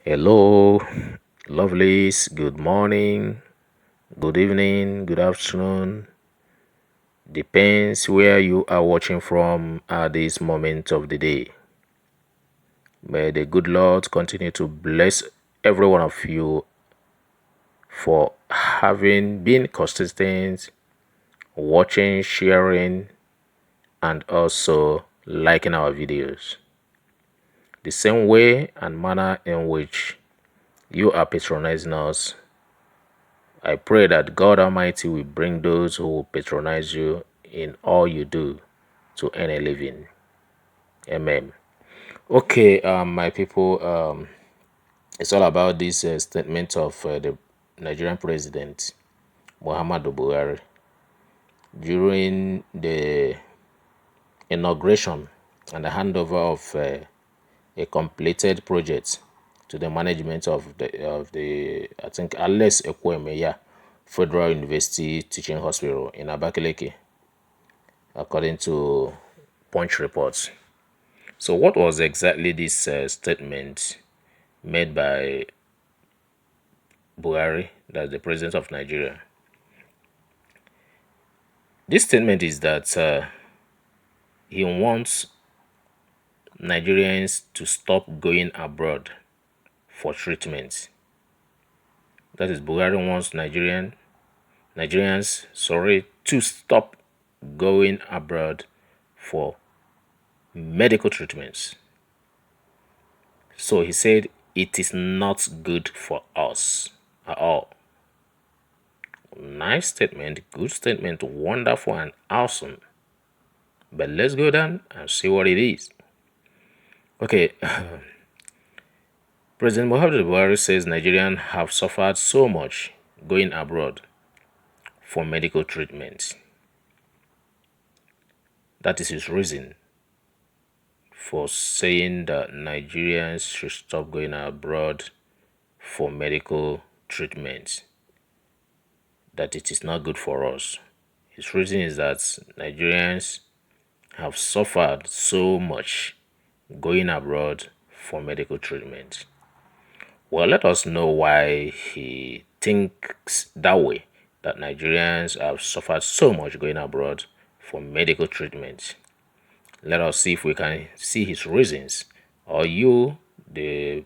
Hello, lovelies. Good morning, good evening, good afternoon. Depends where you are watching from at this moment of the day. May the good Lord continue to bless every one of you for having been consistent, watching, sharing, and also liking our videos. The same way and manner in which you are patronizing us, I pray that God Almighty will bring those who will patronize you in all you do to earn a living. Amen. Okay, my people, it's all about this statement of the Nigerian president, Muhammadu Buhari, during the inauguration and the handover of a completed project to the management of the I think Ekwueme, yeah, Federal University Teaching Hospital in Abakaliki, according to Punch reports. So, what was exactly this statement made by Buhari, that's the president of Nigeria? This statement is that he wants Nigerians to stop going abroad for treatment. That is, Buhari wants Nigerians, sorry, to stop going abroad for medical treatments. So he said it is not good for us at all. Nice statement, good statement, wonderful and awesome. But let's go down and see what it is. Okay, President Muhammadu Buhari says Nigerians have suffered so much going abroad for medical treatment. That is his reason for saying that Nigerians should stop going abroad for medical treatment, that it is not good for us. His reason is that Nigerians have suffered so much going abroad for medical treatment. Well, let us know why he thinks that way, that Nigerians have suffered so much going abroad for medical treatment. Let us see if we can see his reasons, or you, the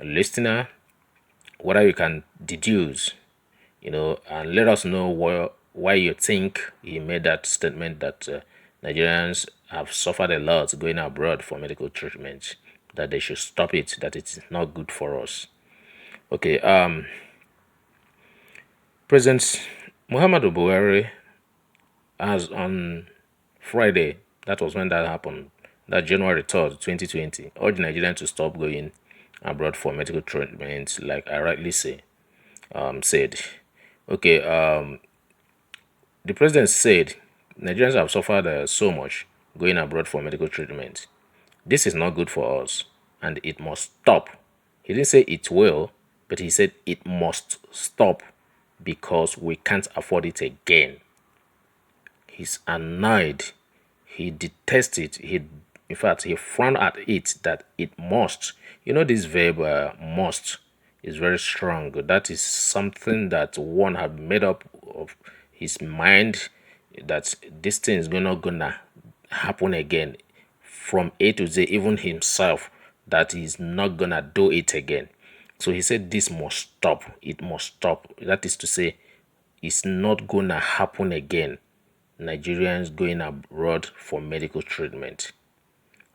listener, whether you can deduce, and let us know why you think he made that statement that Nigerians have suffered a lot going abroad for medical treatment, that they should stop it, that it is not good for us. Okay, President Muhammadu Buhari has on Friday, that was when that happened, that January 3rd, 2020, urged Nigerians to stop going abroad for medical treatment, like I rightly said. Okay, the president said Nigerians have suffered so much going abroad for medical treatment. This is not good for us and it must stop. He didn't say it will, but he said it must stop because we can't afford it again. He's annoyed. He detests it. In fact, he frowned at it that it must. This verb must is very strong. That is something that one had made up of his mind, that this thing is not gonna happen again from A to Z, even himself, that he's not gonna do it again. So he said this must stop. It must stop. That is to say, it's not gonna happen again. Nigerians going abroad for medical treatment.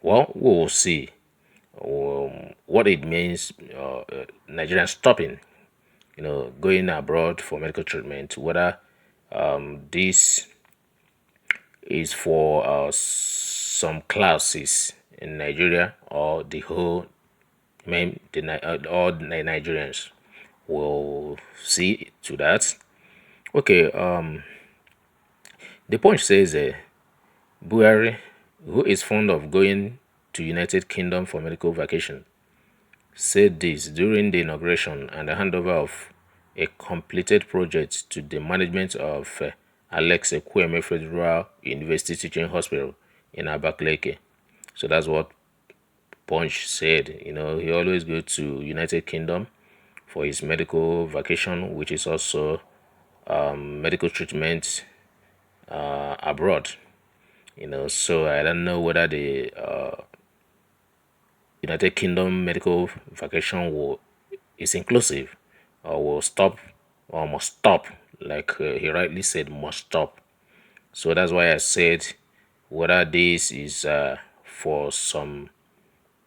Well, we will see what it means. Nigerians stopping, going abroad for medical treatment. Whether this is for some classes in Nigeria or the whole, all the Nigerians. We'll see to that. Okay. The Punch says Buhari, who is fond of going to United Kingdom for medical vacation, said this during the inauguration and the handover of a completed project to the management of Ekwueme Federal University Teaching Hospital in Abakaliki. So that's what Punch said, he always go to United Kingdom for his medical vacation, which is also medical treatment abroad. So I don't know whether the United Kingdom medical vacation will is inclusive or will stop or must stop, like he rightly said, must stop. So that's why I said whether this is for some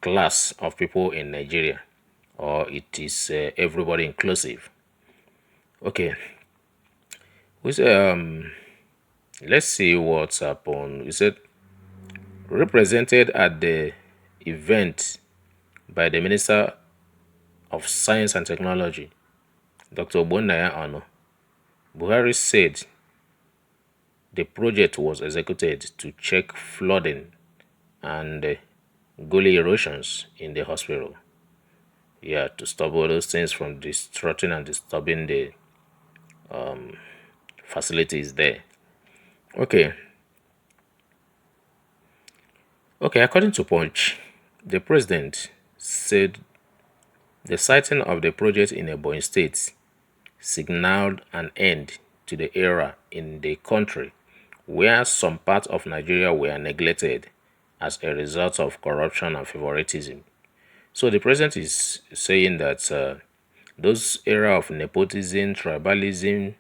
class of people in Nigeria or it is everybody inclusive. Okay, we say let's see what's happened. We said represented at the event by the Minister of Science and Technology, Dr. Bonaya Ano. Buhari said the project was executed to check flooding and gully erosions in the hospital. Yeah, to stop all those things from disrupting and disturbing the facilities there. Okay, okay. According to Punch, the president said the sighting of the project in Ebonyi State signaled an end to the era in the country where some parts of Nigeria were neglected as a result of corruption and favoritism. So the president is saying that those era of nepotism, tribalism,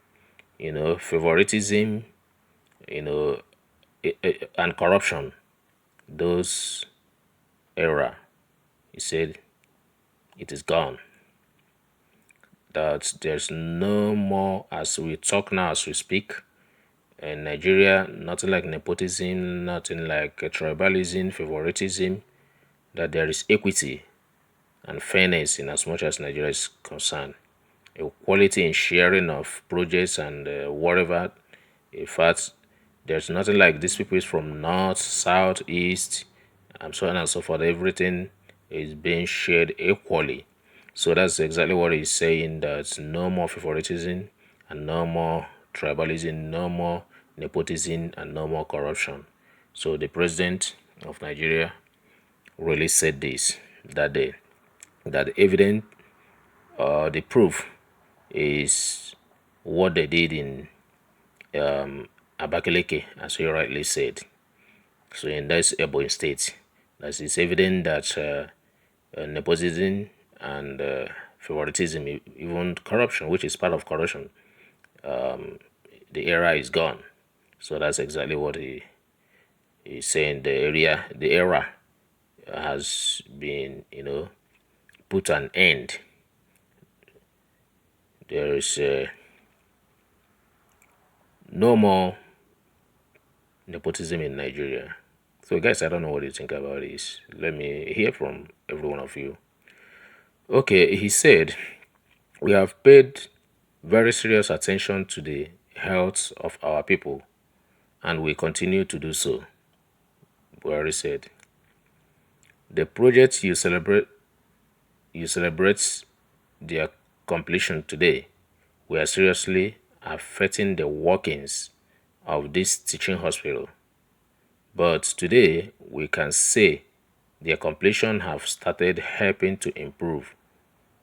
favoritism, you know, and corruption, those era, he said, it is gone. That there's no more, as we talk now, as we speak, in Nigeria, nothing like nepotism, nothing like tribalism, favoritism, that there is equity and fairness in as much as Nigeria is concerned. Equality in sharing of projects and whatever. In fact, there's nothing like these people is from north, south, east, and so on and so forth. Everything is being shared equally. So that's exactly what he's saying. That no more favoritism and no more tribalism, no more nepotism, and no more corruption. So the president of Nigeria really said this that day. That the evidence the proof is what they did in Abakaliki, as you rightly said. So in this Ebonyi state, that is evident that nepotism and favoritism, even corruption, which is part of corruption, the era is gone. So that's exactly what he is saying. The era has been, put an end. There is no more nepotism in Nigeria. So, guys, I don't know what you think about this. Let me hear from every one of you. Okay, he said, we have paid very serious attention to the health of our people and we continue to do so. Buhari said, the project you celebrate their completion today. We are seriously affecting the workings of this teaching hospital. But today, we can say their completion have started helping to improve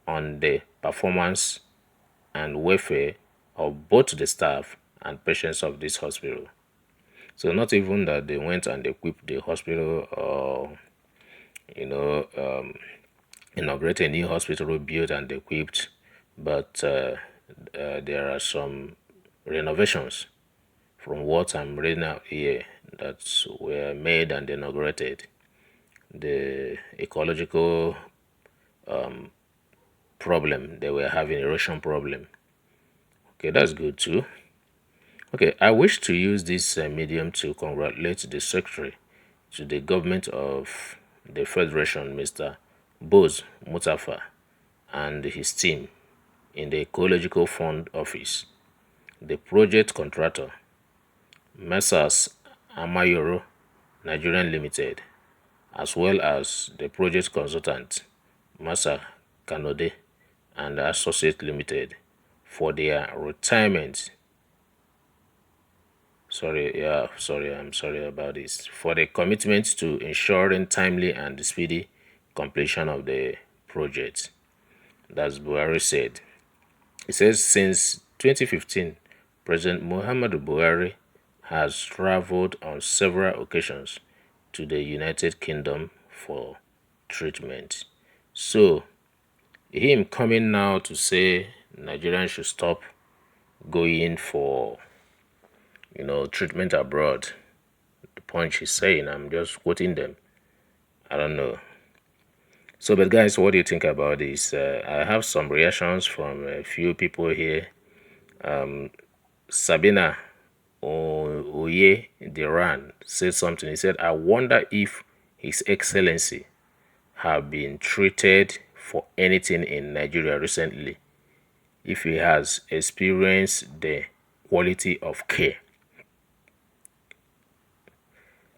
on the performance and welfare of both the staff and patients of this hospital. So not even that they went and equipped the hospital or, you know, um, inaugurate a new hospital built and equipped, but there are some renovations from what I'm reading out here that were made and inaugurated. The ecological problem they were having, erosion problem. Okay, that's good too. Okay, I wish to use this medium to congratulate the secretary to the government of the Federation, Mr. Boz Mutafa, and his team in the Ecological Fund Office, the project contractor, Messrs. Amayoro Nigerian Limited, as well as the project consultant, Masa Kanode and Associate Limited, for their retirement. I'm sorry about this. For the commitment to ensuring timely and speedy completion of the project. That's Buhari said. He says since 2015, President Muhammadu Buhari has traveled on several occasions to the United Kingdom for treatment. So, him coming now to say Nigerians should stop going for, treatment abroad. The point he's saying, I'm just quoting them. I don't know. So, but guys, what do you think about this? I have some reactions from a few people here. Sabina Oye Diran said something. He said, I wonder if His Excellency have been treated for anything in Nigeria recently, if he has experienced the quality of care,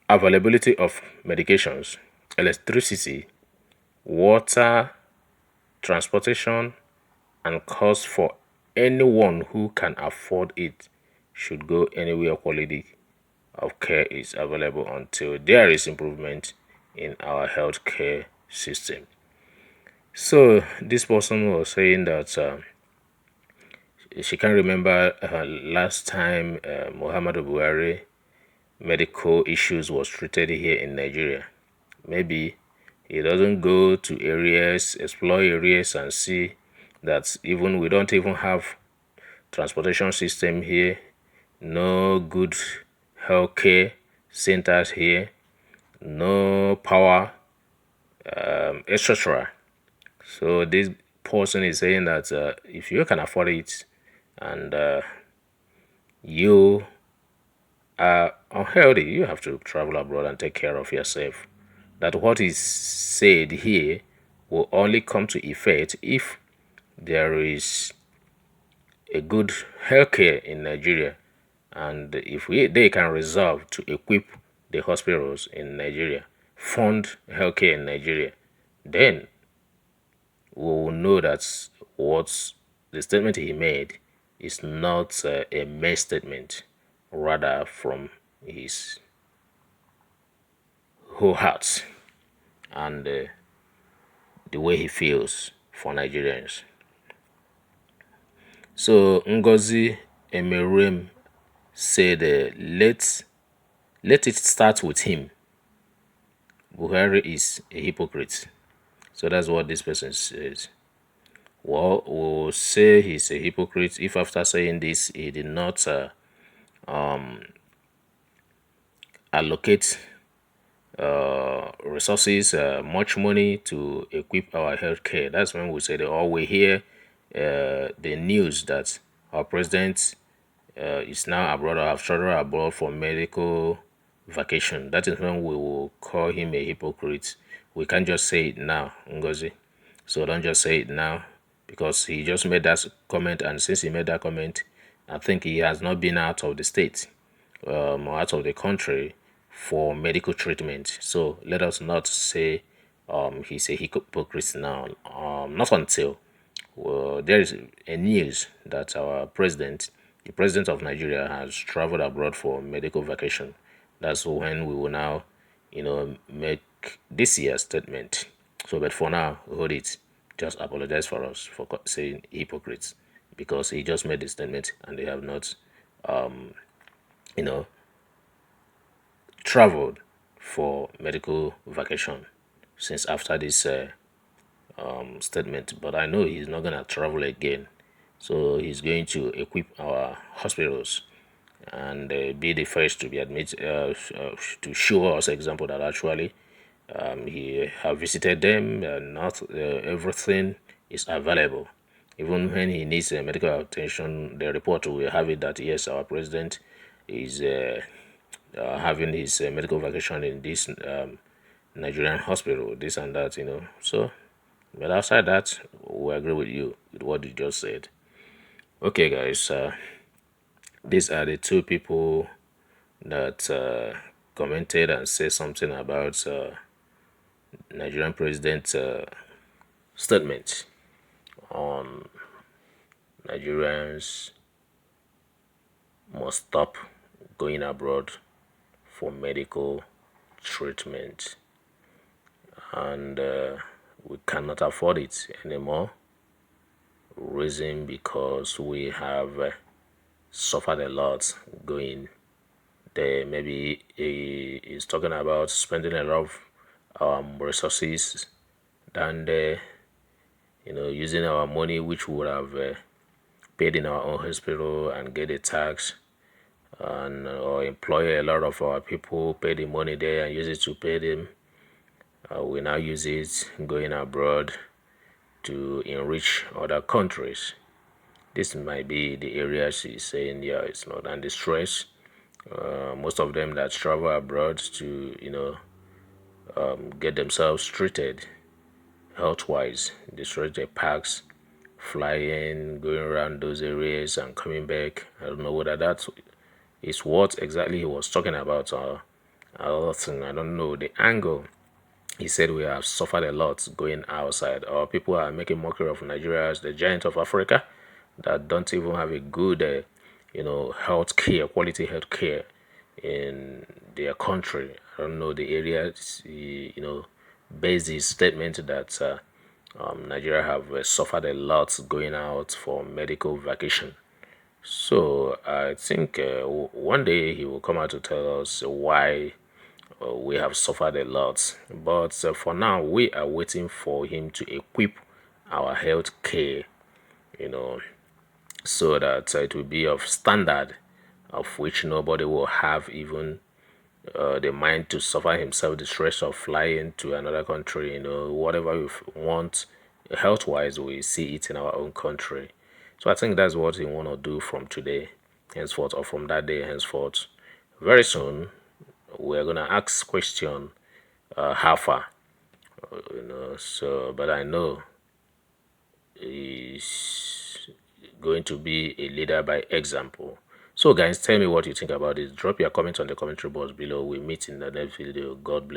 availability of medications, electricity, water, transportation, and cost for anyone who can afford it should go anywhere quality of care is available until there is improvement in our healthcare system. So this person was saying that she can't remember last time Muhammadu Buhari medical issues was treated here in Nigeria. Maybe he doesn't go to areas, explore areas, and see that even we don't even have transportation system here, no good healthcare centers here, no power, etc. So this person is saying that if you can afford it and you are unhealthy, you have to travel abroad and take care of yourself. That what is said here will only come to effect if there is a good healthcare in Nigeria, and if they can resolve to equip the hospitals in Nigeria, fund healthcare in Nigeria, then we will know that what the statement he made is not a mere statement, rather from his whole heart and the way he feels for Nigerians. So Ngozi Emerem said, let it start with him. Buhari is a hypocrite. So that's what this person says. Well, we'll say he's a hypocrite if after saying this, he did not allocate resources, much money to equip our healthcare. That's when we say that, or we hear the news that our president is now abroad or have traveled abroad for medical vacation. That is when we will call him a hypocrite. We can't just say it now, Ngozi. So don't just say it now, because he just made that comment, and since he made that comment, I think he has not been out of the state or out of the country for medical treatment. So let us not say he's a hypocrite now. Not until there is a news that our president, the president of Nigeria, has traveled abroad for medical vacation. That's when we will now, make this year's statement. So, but for now, hold it. Just apologize for us for saying hypocrites, because he just made the statement and they have not, you know, traveled for medical vacation since after this statement. But I know he's not gonna travel again, so he's going to equip our hospitals and be the first to be admitted to show us example that actually he have visited them and not everything is available. Even when he needs medical attention, the report will have it that yes, our president is having his medical vacation in this Nigerian hospital, this and that. So, but outside that, we agree with you with what you just said. Okay, guys, these are the two people that commented and said something about Nigerian president statement on Nigerians must stop going abroad for medical treatment. and we cannot afford it anymore. Reason because we have suffered a lot going there. Maybe he is talking about spending a lot of resources than using our money which would have paid in our own hospital and get a tax and or employ a lot of our people, pay the money there and use it to pay them. We now use it going abroad to enrich other countries. This might be the area she's saying, yeah, it's not. And the stress, most of them that travel abroad to, get themselves treated health-wise, they stress their packs, flying, going around those areas and coming back. I don't know whether that is what exactly he was talking about or other thing. I don't know the angle. He said we have suffered a lot going outside. Or people are making mockery of Nigeria as the giant of Africa that don't even have a good, health care, quality health care in their country. I don't know the area, based his statement that Nigeria have suffered a lot going out for medical vacation. So I think one day he will come out to tell us why we have suffered a lot. But for now, we are waiting for him to equip our health care, you know, so that it will be of standard of which nobody will have even the mind to suffer himself the stress of flying to another country. Whatever we want health wise, we see it in our own country. So I think that's what he want to do from today henceforth, or from that day henceforth. Very soon we're gonna ask question how far, so but I know he's going to be a leader by example. So guys, tell me what you think about this. Drop your comment on the commentary box below. We meet in the next video. God bless.